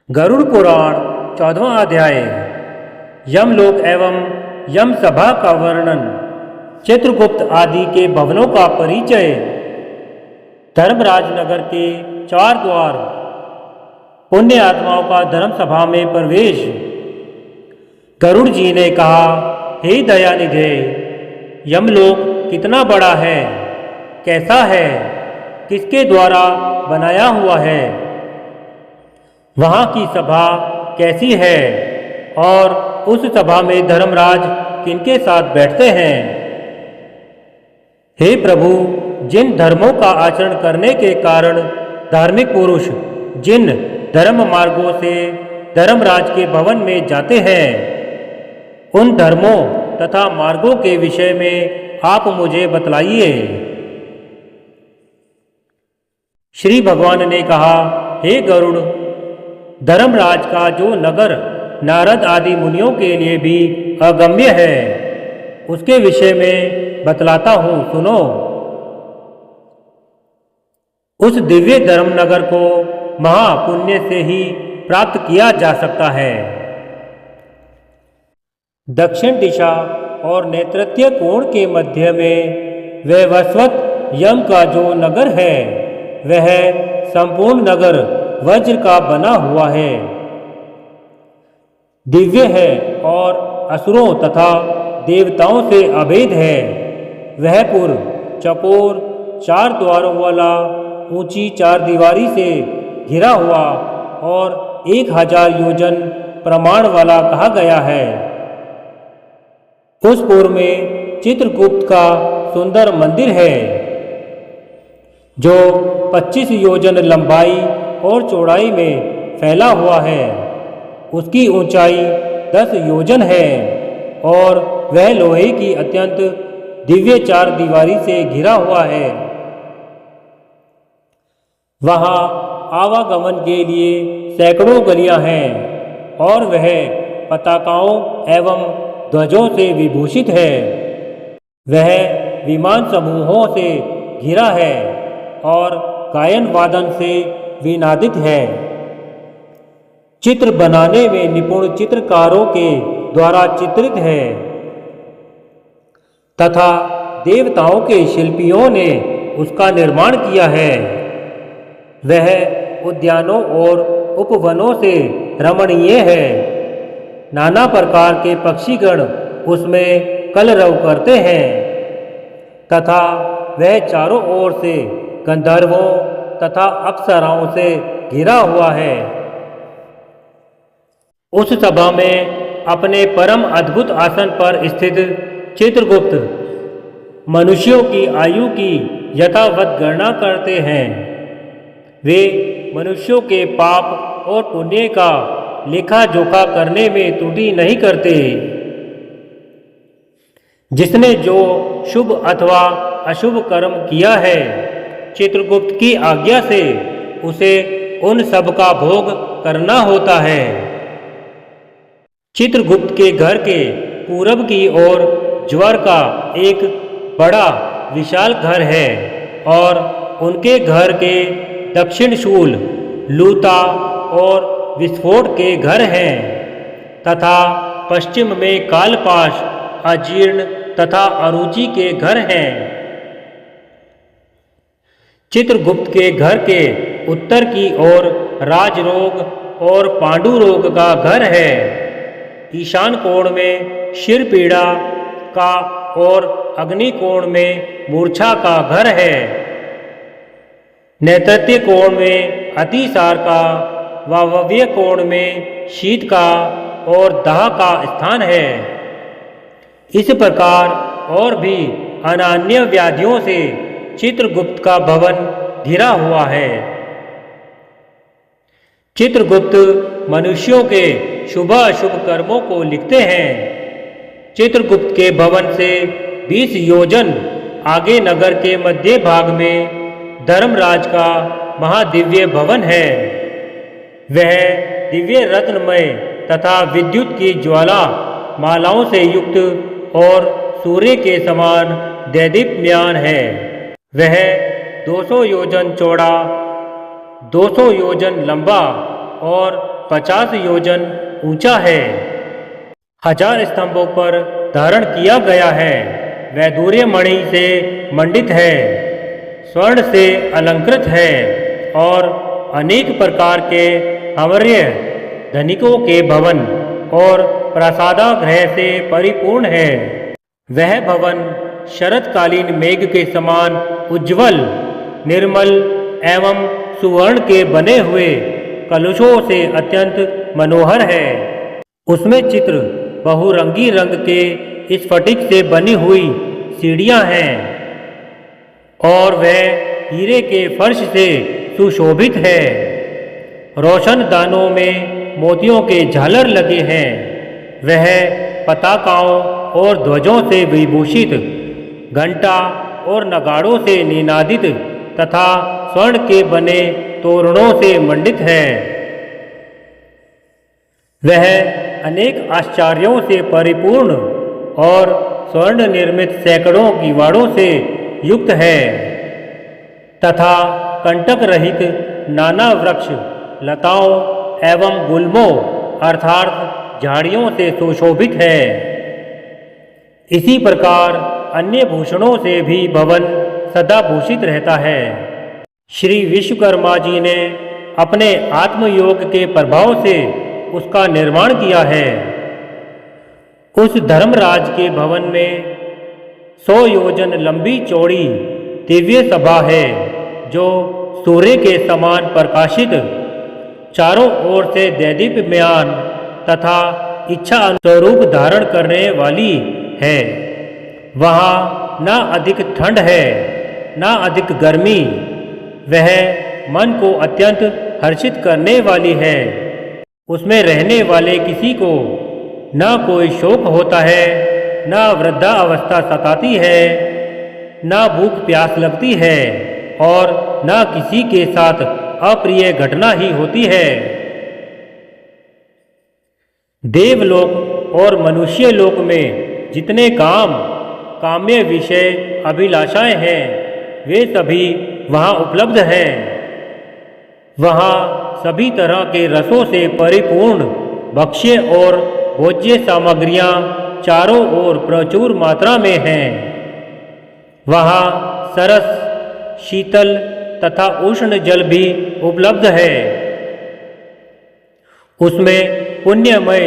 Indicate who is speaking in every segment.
Speaker 1: गरुड़ पुराण 14वां अध्याय। यमलोक एवं यम सभा का वर्णन। चित्रगुप्त आदि के भवनों का परिचय। धर्मराज नगर के 4 द्वार। पुण्य आत्माओं का धर्म सभा में प्रवेश। गरुड़ जी ने कहा, हे दयानिधे, यमलोक कितना बड़ा है, कैसा है, किसके द्वारा बनाया हुआ है, वहाँ की सभा कैसी है और उस सभा में धर्मराज किनके साथ बैठते हैं। हे प्रभु, जिन धर्मों का आचरण करने के कारण धार्मिक पुरुष जिन धर्म मार्गों से धर्मराज के भवन में जाते हैं, उन धर्मों तथा मार्गों के विषय में आप मुझे बतलाइए। श्री भगवान ने कहा, हे गरुड़, धर्मराज का जो नगर नारद आदि मुनियों के लिए भी अगम्य है, उसके विषय में बतलाता हूँ, सुनो। उस दिव्य धर्म नगर को महापुण्य से ही प्राप्त किया जा सकता है। दक्षिण दिशा और नेतृत्य कोण के मध्य में वैवस्वत यम का जो नगर है, वह संपूर्ण नगर वज्र का बना हुआ है, दिव्य है और असुरों तथा देवताओं से अभेद है। वह पुर चकोर 4 द्वारों वाला, ऊंची 4 दीवारी से घिरा हुआ और 1000 योजन प्रमाण वाला कहा गया है। उस पुर में चित्रगुप्त का सुंदर मंदिर है, जो 25 योजन लंबाई और चौड़ाई में फैला हुआ है। उसकी ऊंचाई 10 योजन है और वह लोहे की अत्यंत दिव्य 4 दीवारी से घिरा हुआ है। वहाँ आवागमन के लिए सैकड़ों गलियां हैं और वह पताकाओं एवं ध्वजों से विभूषित है। वह विमान समूहों से घिरा है और गायन वादन से विनादित है। चित्र बनाने में निपुण चित्रकारों के द्वारा चित्रित है तथा देवताओं के शिल्पियों ने उसका निर्माण किया है। वह उद्यानों और उपवनों से रमणीय है। नाना प्रकार के पक्षीगण उसमें कलरव करते हैं तथा वह चारों ओर से गंधर्वों तथा अप्सराओं से घिरा हुआ है। उस सभा में अपने परम अद्भुत आसन पर स्थित चित्रगुप्त मनुष्यों की आयु की यथावत गणना करते हैं। वे मनुष्यों के पाप और पुण्य का लेखा जोखा करने में त्रुटि नहीं करते। जिसने जो शुभ अथवा अशुभ कर्म किया है, चित्रगुप्त की आज्ञा से उसे उन सब का भोग करना होता है। चित्रगुप्त के घर के पूरब की ओर ज्वर का एक बड़ा विशाल घर है और उनके घर के दक्षिण शूल, लूता और विस्फोट के घर हैं तथा पश्चिम में कालपाश, अजीर्ण तथा अरुचि के घर हैं। चित्रगुप्त के घर के उत्तर की ओर राजरोग और पांडुरोग का घर है। ईशान कोण में शिरपीड़ा का और अग्नि कोण में मूर्छा का घर है। नैऋत्य कोण में अतिसार का, वायव्य कोण में शीत का और दाह का स्थान है। इस प्रकार और भी अनान्य व्याधियों से चित्रगुप्त का भवन घिरा हुआ है। चित्रगुप्त मनुष्यों के शुभ अशुभ कर्मों को लिखते हैं। चित्रगुप्त के भवन से 20 योजन आगे नगर के मध्य भाग में धर्मराज का महादिव्य भवन है। वह दिव्य रत्नमय तथा विद्युत की ज्वाला मालाओं से युक्त और सूर्य के समान दैदीप्यमान है। वह 200 योजन चौड़ा, 200 योजन लंबा और 50 योजन ऊंचा है। 1000 स्तंभों पर धारण किया गया है। वैदूर्य मणि से मंडित है, स्वर्ण से अलंकृत है और अनेक प्रकार के अमर्य धनिकों के भवन और प्रासादागृह से परिपूर्ण है। वह भवन शरतकालीन मेघ के समान उज्ज्वल, निर्मल एवं सुवर्ण के बने हुए कलशों से अत्यंत मनोहर है। उसमें चित्र बहुरंगी रंग के स्फटिक से बनी हुई सीढ़ियां हैं और वह हीरे के फर्श से सुशोभित है। रोशन दानों में मोतियों के झालर लगे हैं। वह पताकाओं और ध्वजों से विभूषित, घंटा और नगाड़ों से निनादित तथा स्वर्ण के बने तोरणों से मंडित है। वह अनेक आश्चर्यों से परिपूर्ण और स्वर्ण निर्मित सैकड़ों किवाड़ों से युक्त है तथा कंटक रहित नाना वृक्ष, लताओं एवं गुल्मों अर्थात झाड़ियों से सुशोभित है। इसी प्रकार अन्य भूषणों से भी भवन सदा भूषित रहता है। श्री विश्वकर्मा जी ने अपने आत्मयोग के प्रभाव से उसका निर्माण किया है। उस धर्मराज के भवन में 100 योजन लंबी चौड़ी दिव्य सभा है जो सूर्य के समान प्रकाशित, चारों ओर से दैदीप्यमान तथा इच्छा स्वरूप धारण करने वाली है। वहाँ ना अधिक ठंड है ना अधिक गर्मी। वह मन को अत्यंत हर्षित करने वाली है। उसमें रहने वाले किसी को ना कोई शोक होता है, ना वृद्धावस्था सताती है, ना भूख प्यास लगती है और ना किसी के साथ अप्रिय घटना ही होती है। देवलोक और मनुष्य लोक में जितने काम्य विषय अभिलाषाएं हैं वे सभी वहाँ उपलब्ध हैं। वहाँ सभी तरह के रसों से परिपूर्ण भक्ष्य और भोज्य सामग्रियाँ चारों ओर प्रचुर मात्रा में हैं। वहाँ सरस, शीतल तथा उष्ण जल भी उपलब्ध है। उसमें पुण्यमय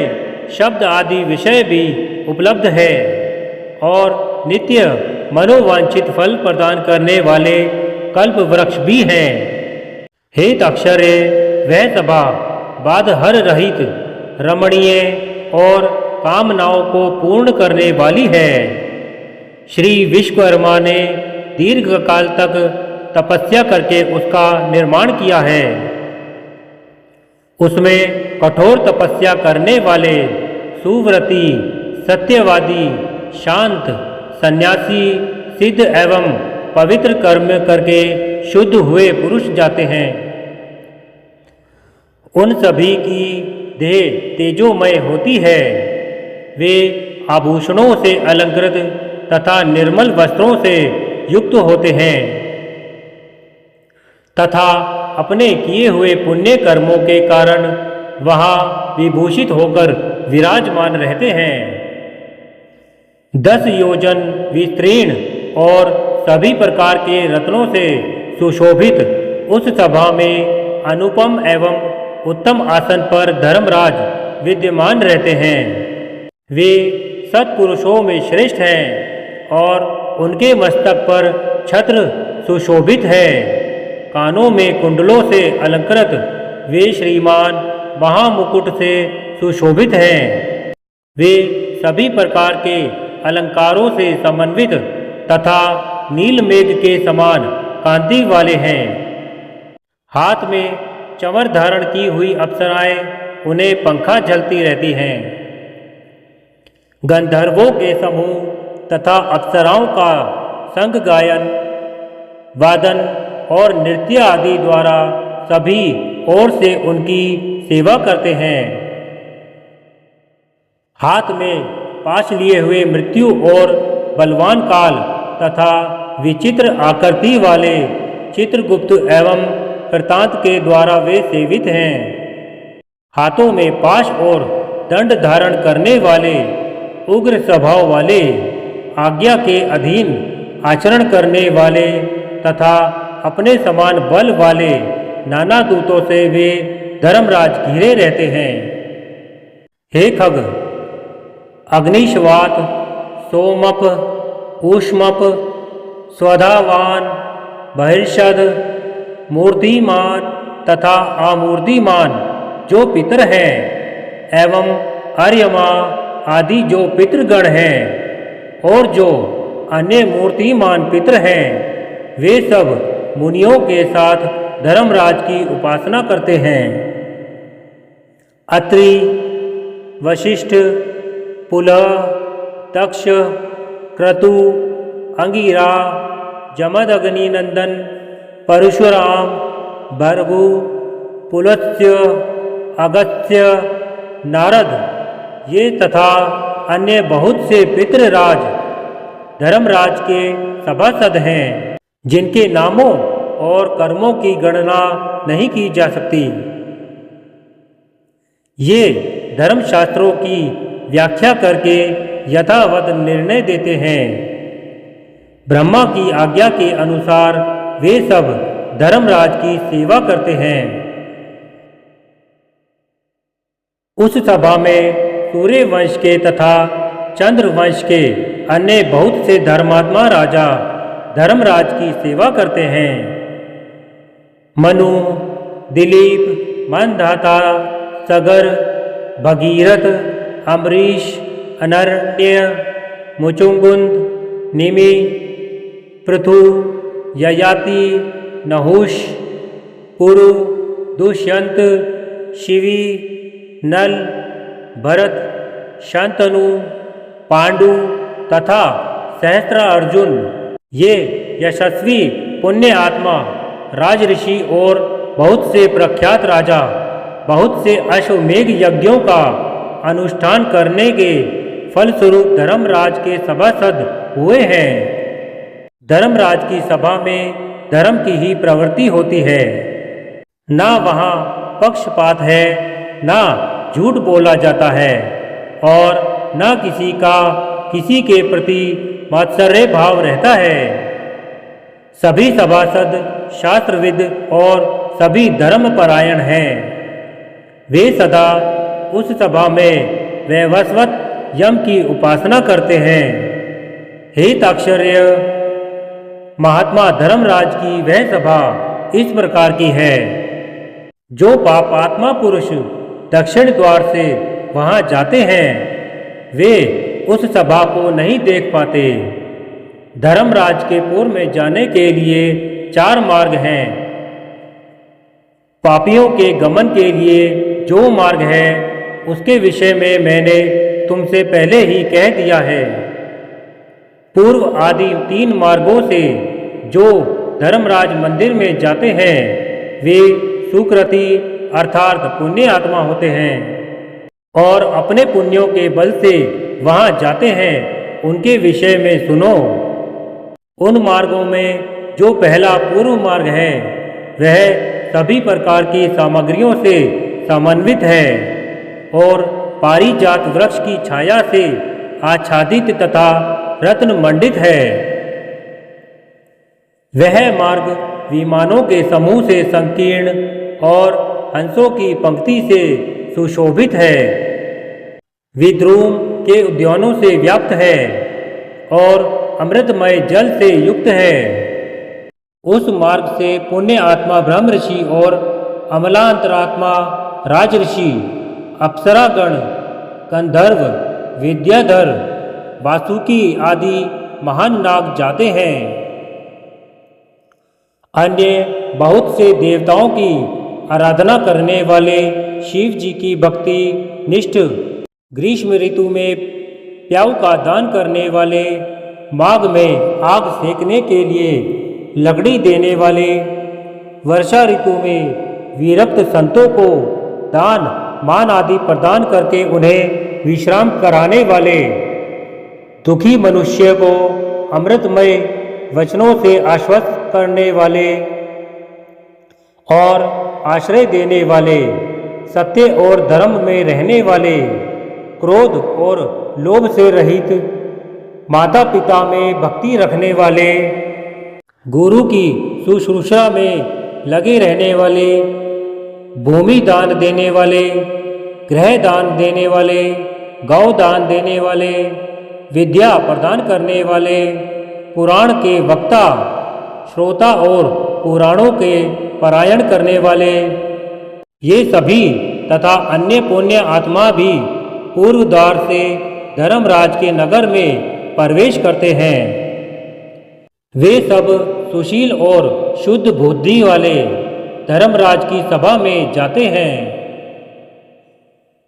Speaker 1: शब्द आदि विषय भी उपलब्ध है और नित्य मनोवांछित फल प्रदान करने वाले कल्प वृक्ष भी हैं। हे तक्षर्य, वह सभा बाधहर रहित, रमणीय और कामनाओं को पूर्ण करने वाली है। श्री विश्वकर्मा ने दीर्घ काल तक तपस्या करके उसका निर्माण किया है। उसमें कठोर तपस्या करने वाले सुव्रती, सत्यवादी, शांत, सन्यासी, सिद्ध एवं पवित्र कर्म करके शुद्ध हुए पुरुष जाते हैं। उन सभी की देह तेजोमय होती है। वे आभूषणों से अलंकृत तथा निर्मल वस्त्रों से युक्त होते हैं तथा अपने किए हुए पुण्य कर्मों के कारण वहाँ विभूषित होकर विराजमान रहते हैं। 10 योजन विस्तीर्ण और सभी प्रकार के रत्नों से सुशोभित उस सभा में अनुपम एवं उत्तम आसन पर धर्मराज विद्यमान रहते हैं। वे सत्पुरुषों में श्रेष्ठ हैं और उनके मस्तक पर छत्र सुशोभित है। कानों में कुंडलों से अलंकृत वे श्रीमान महामुकुट से सुशोभित हैं। वे सभी प्रकार के अलंकारों से समन्वित तथा नीलमेघ के समान कांति वाले हैं। हाथ में चमर धारण की हुई अप्सराएं उन्हें पंखा झलती रहती हैं। गंधर्वों के समूह तथा अप्सराओं का संग गायन, वादन और नृत्य आदि द्वारा सभी ओर से उनकी सेवा करते हैं। हाथ में पाश लिए हुए मृत्यु और बलवान काल तथा विचित्र आकृति वाले चित्रगुप्त एवं कृतांत के द्वारा वे सेवित हैं। हाथों में पाश और दंड धारण करने वाले, उग्र स्वभाव वाले, आज्ञा के अधीन आचरण करने वाले तथा अपने समान बल वाले नाना दूतों से वे धर्मराज घिरे रहते हैं। हे खग, अग्निश्वात, सोमप, ऊष्मप, स्वधावान, बहिर्षद, मूर्तिमान तथा अमूर्तिमान जो पितर हैं एवं अर्यमा आदि जो पितृगण हैं और जो अन्य मूर्तिमान पितर हैं, वे सब मुनियों के साथ धर्मराज की उपासना करते हैं। अत्रि, वशिष्ठ, पुलह, तक्ष, क्रतु, अंगिरा, जमदग्नि नंदन, परशुराम, भर्गु, पुलस्त्य, अगस्त्य, नारद ये तथा अन्य बहुत से पितृराज धर्मराज के सभासद हैं, जिनके नामों और कर्मों की गणना नहीं की जा सकती। ये धर्मशास्त्रों की व्याख्या करके यथावत निर्णय देते हैं। ब्रह्मा की आज्ञा के अनुसार वे सब धर्मराज की सेवा करते हैं। उस सभा में सूर्य वंश के तथा चंद्र वंश के अन्य बहुत से धर्मात्मा राजा धर्मराज की सेवा करते हैं। मनु, दिलीप, मनधाता, सगर, भगीरथ, अम्बरीश, अनर्ण्य, मुचुंगुंद, निमि, पृथु, ययाति, नहुष, पुरु, दुष्यंत, शिवी, नल, भरत, शांतनु, पांडु तथा सहस्त्रार्जुन ये यशस्वी पुण्य आत्मा राजऋषि और बहुत से प्रख्यात राजा बहुत से अश्वमेघ यज्ञों का अनुष्ठान करने के फलस्वरूप धर्मराज के सभासद हुए हैं। धर्मराज की सभा में धर्म की ही प्रवृत्ति होती है। ना वहाँ पक्षपात है, ना झूठ बोला जाता है और न किसी का किसी के प्रति मात्सर्य भाव रहता है। सभी सभासद शास्त्रविद और सभी धर्मपरायण हैं। वे सदा उस सभा में वैवस्वत यम की उपासना करते हैं। हे ताक्षर्य, महात्मा धर्मराज की वह सभा इस प्रकार की है। जो पापात्मा पुरुष दक्षिण द्वार से वहाँ जाते हैं वे उस सभा को नहीं देख पाते। धर्मराज के पुर में जाने के लिए 4 मार्ग हैं। पापियों के गमन के लिए जो मार्ग है उसके विषय में मैंने तुमसे पहले ही कह दिया है। पूर्व आदि 3 मार्गों से जो धर्मराज मंदिर में जाते हैं वे सुकृति अर्थात पुण्य आत्मा होते हैं और अपने पुण्यों के बल से वहाँ जाते हैं। उनके विषय में सुनो। उन मार्गों में जो पहला पूर्व मार्ग है वह सभी प्रकार की सामग्रियों से समन्वित है और पारिजात वृक्ष की छाया से आच्छादित तथा रत्न मंडित है। वह मार्ग विमानों के समूह से संकीर्ण और हंसों की पंक्ति से सुशोभित है, विद्रुम के उद्यानों से व्याप्त है और अमृतमय जल से युक्त है। उस मार्ग से पुण्य आत्मा ब्रह्म ऋषि और अमलांतरात्मा राजऋषि, अप्सरागण, गंधर्व, विद्याधर, वासुकी आदि महान नाग जाते हैं। अन्य बहुत से देवताओं की आराधना करने वाले शिव जी की भक्ति निष्ठ, ग्रीष्म ऋतु में प्याऊ का दान करने वाले, माघ में आग सेकने के लिए लकड़ी देने वाले, वर्षा ऋतु में विरक्त संतों को दान मान आदि प्रदान करके उन्हें विश्राम कराने वाले, दुखी मनुष्य को अमृतमय वचनों से आश्वस्त करने वाले और आश्रय देने वाले, सत्य और धर्म में रहने वाले, क्रोध और लोभ से रहित, माता पिता में भक्ति रखने वाले, गुरु की शुश्रूषा में लगे रहने वाले, भूमि दान देने वाले, गृह दान देने वाले, गौ दान देने वाले, विद्या प्रदान करने वाले, पुराण के वक्ता, श्रोता और पुराणों के पारायण करने वाले, ये सभी तथा अन्य पुण्य आत्मा भी पूर्व द्वार से धर्मराज के नगर में प्रवेश करते हैं। वे सब सुशील और शुद्ध बुद्धि वाले धर्मराज की सभा में जाते हैं।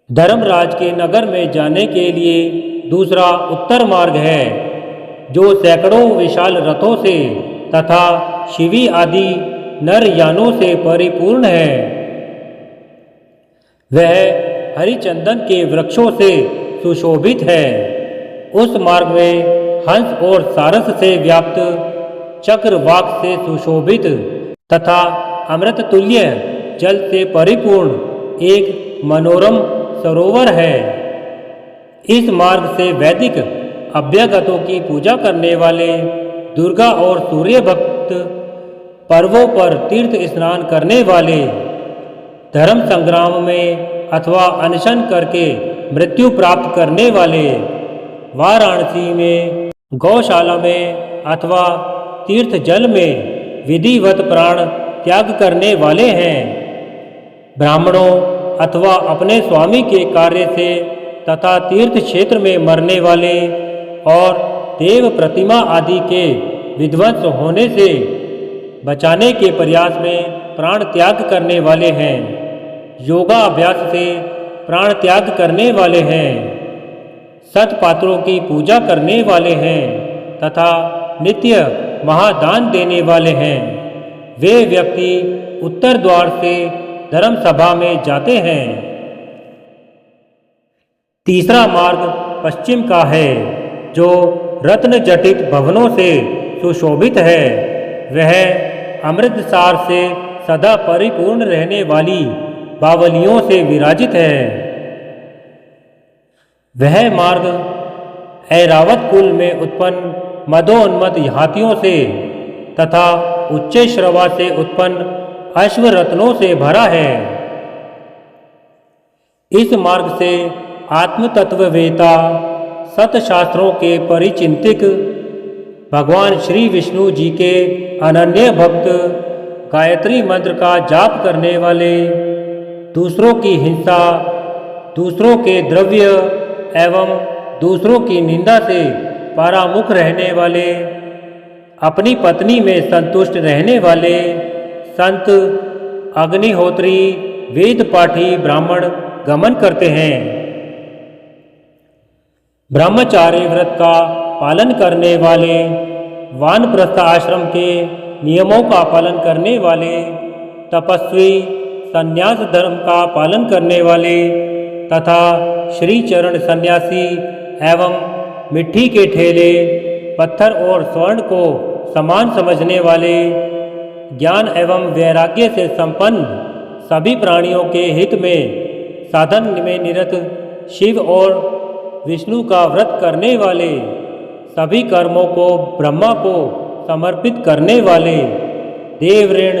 Speaker 1: धर्मराज के नगर में जाने के लिए दूसरा उत्तर मार्ग है, जो सैकड़ों विशाल रथों से तथा शिवी आदि नर यानों से परिपूर्ण है। वह हरिचंदन के वृक्षों से सुशोभित है। उस मार्ग में हंस और सारस से व्याप्त, चक्रवाक से सुशोभित तथा अमृत तुल्य जल से परिपूर्ण एक मनोरम सरोवर है। इस मार्ग से वैदिक अभ्यागतों की पूजा करने वाले, दुर्गा और सूर्य भक्त पर्वों पर तीर्थ स्नान करने वाले, धर्म संग्राम में अथवा अनशन करके मृत्यु प्राप्त करने वाले, वाराणसी में, गौशाला में अथवा तीर्थ जल में विधिवत प्राण त्याग करने वाले हैं। ब्राह्मणों अथवा अपने स्वामी के कार्य से तथा तीर्थ क्षेत्र में मरने वाले और देव प्रतिमा आदि के विध्वंस होने से बचाने के प्रयास में प्राण त्याग करने वाले हैं। योगाभ्यास से प्राण त्याग करने वाले हैं। सत्पात्रों की पूजा करने वाले हैं तथा नित्य महादान देने वाले हैं। वे व्यक्ति उत्तर द्वार से धर्म सभा में जाते हैं। तीसरा मार्ग पश्चिम का है, जो रत्न जटित भवनों से सुशोभित है। वह अमृतसार से सदा परिपूर्ण रहने वाली बावलियों से विराजित है। वह मार्ग ऐरावत कुल में उत्पन्न मदोन्मत हाथियों से तथा उच्च श्रवा से उत्पन्न अश्वरत्नों से भरा है। इस मार्ग से आत्मतत्ववेता, सतशास्त्रों के परिचिंतक, भगवान श्री विष्णु जी के अनन्य भक्त, गायत्री मंत्र का जाप करने वाले, दूसरों की हिंसा, दूसरों के द्रव्य एवं दूसरों की निंदा से परामुख रहने वाले, अपनी पत्नी में संतुष्ट रहने वाले संत, अग्निहोत्री, वेद पाठी ब्राह्मण गमन करते हैं। ब्रह्मचार्य व्रत का पालन करने वाले, वानप्रस्थ आश्रम के नियमों का पालन करने वाले, तपस्वी, संन्यास धर्म का पालन करने वाले तथा श्री चरण सन्यासी एवं मिट्टी के ठेले, पत्थर और स्वर्ण को समान समझने वाले, ज्ञान एवं वैराग्य से संपन्न, सभी प्राणियों के हित में साधन में निरत, शिव और विष्णु का व्रत करने वाले, सभी कर्मों को ब्रह्मा को समर्पित करने वाले, देव ऋण,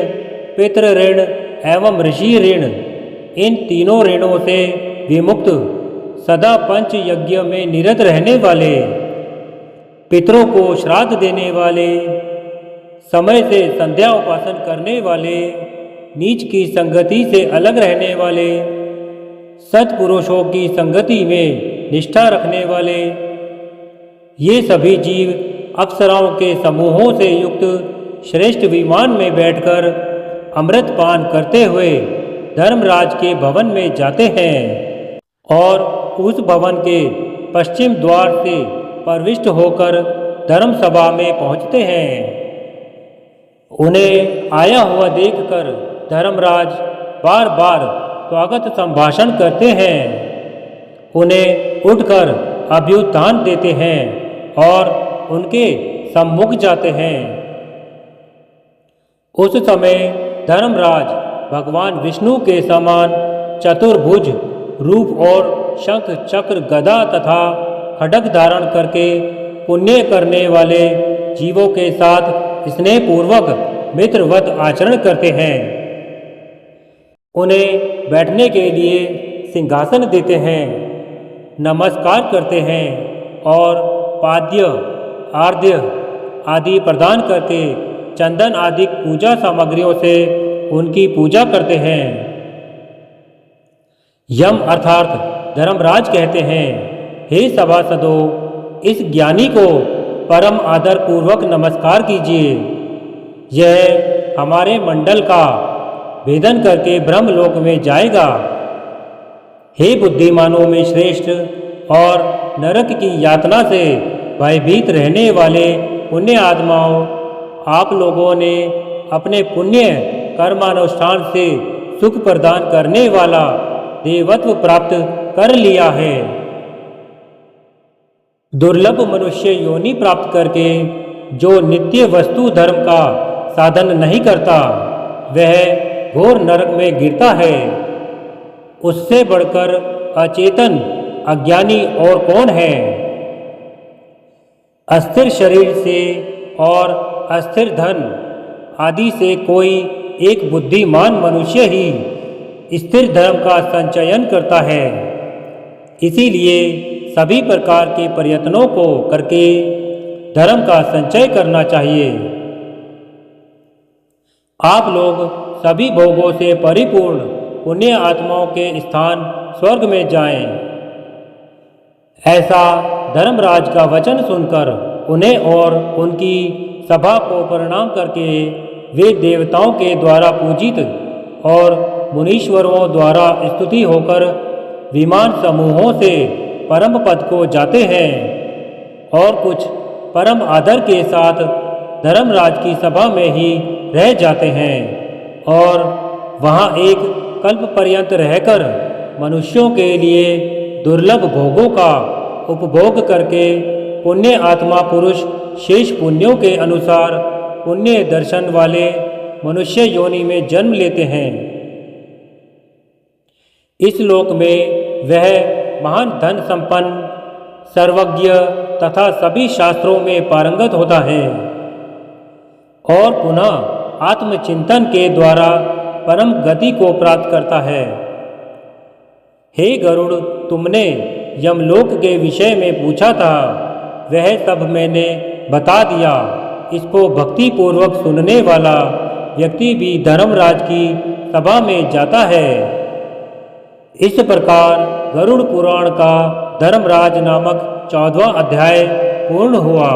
Speaker 1: पितृ ऋण एवं ऋषि ऋण, इन तीनों ऋणों से विमुक्त, सदा पंच यज्ञ में निरत रहने वाले, पितरों को श्राद्ध देने वाले, समय से संध्या उपासन करने वाले, नीच की संगति से अलग रहने वाले, सत्पुरुषों की संगति में निष्ठा रखने वाले, ये सभी जीव अप्सराओं के समूहों से युक्त श्रेष्ठ विमान में बैठकर अमृत पान करते हुए धर्मराज के भवन में जाते हैं और उस भवन के पश्चिम द्वार से प्रविष्ट होकर धर्म सभा में पहुंचते हैं। उन्हें आया हुआ देखकर धर्मराज बार बार स्वागत संभाषण करते हैं, उन्हें उठकर अभ्युत्थान देते हैं और उनके सम्मुख जाते हैं। उस समय धर्मराज भगवान विष्णु के समान चतुर्भुज रूप और शंख चक्र गदा तथा खड्ग धारण करके पुण्य करने वाले जीवों के साथ स्नेहपूर्वक मित्रवत आचरण करते हैं। उन्हें बैठने के लिए सिंहासन देते हैं, नमस्कार करते हैं और पाद्य आर्द्य आदि प्रदान करके चंदन आदि पूजा सामग्रियों से उनकी पूजा करते हैं। यम अर्थात धर्मराज कहते हैं, हे सभासदों, इस ज्ञानी को परम आदर पूर्वक नमस्कार कीजिए। यह हमारे मंडल का भेदन करके ब्रह्मलोक में जाएगा। हे बुद्धिमानों में श्रेष्ठ और नरक की यातना से भयभीत रहने वाले पुण्य आत्माओं, आप लोगों ने अपने पुण्य कर्मानुष्ठान से सुख प्रदान करने वाला देवत्व प्राप्त कर लिया है। दुर्लभ मनुष्य योनि प्राप्त करके जो नित्य वस्तु धर्म का साधन नहीं करता, वह घोर नरक में गिरता है। उससे बढ़कर अचेतन अज्ञानी और कौन है? अस्थिर शरीर से और अस्थिर धन आदि से कोई एक बुद्धिमान मनुष्य ही स्थिर धर्म का संचयन करता है। इसीलिए सभी प्रकार के प्रयत्नों को करके धर्म का संचय करना चाहिए। आप लोग सभी भोगों से परिपूर्ण पुण्य आत्माओं के स्थान स्वर्ग में जाएं। ऐसा धर्मराज का वचन सुनकर उन्हें और उनकी सभा को प्रणाम करके वे देवताओं के द्वारा पूजित और मुनीश्वरों द्वारा स्तुति होकर विमान समूहों से परम पद को जाते हैं और कुछ परम आदर के साथ धर्मराज की सभा में ही रह जाते हैं और वहाँ एक कल्प पर्यंत रहकर मनुष्यों के लिए दुर्लभ भोगों का उपभोग करके पुण्य आत्मा पुरुष शेष पुण्यों के अनुसार पुण्य दर्शन वाले मनुष्य योनि में जन्म लेते हैं। इस लोक में वह महान धन संपन्न, सर्वज्ञ तथा सभी शास्त्रों में पारंगत होता है और पुनः आत्मचिंतन के द्वारा परम गति को प्राप्त करता है। हे गरुड़, तुमने यमलोक के विषय में पूछा था, वह सब मैंने बता दिया। इसको भक्ति पूर्वक सुनने वाला व्यक्ति भी धर्मराज की सभा में जाता है। इस प्रकार गरुड़ पुराण का धर्मराज नामक 14वां अध्याय पूर्ण हुआ।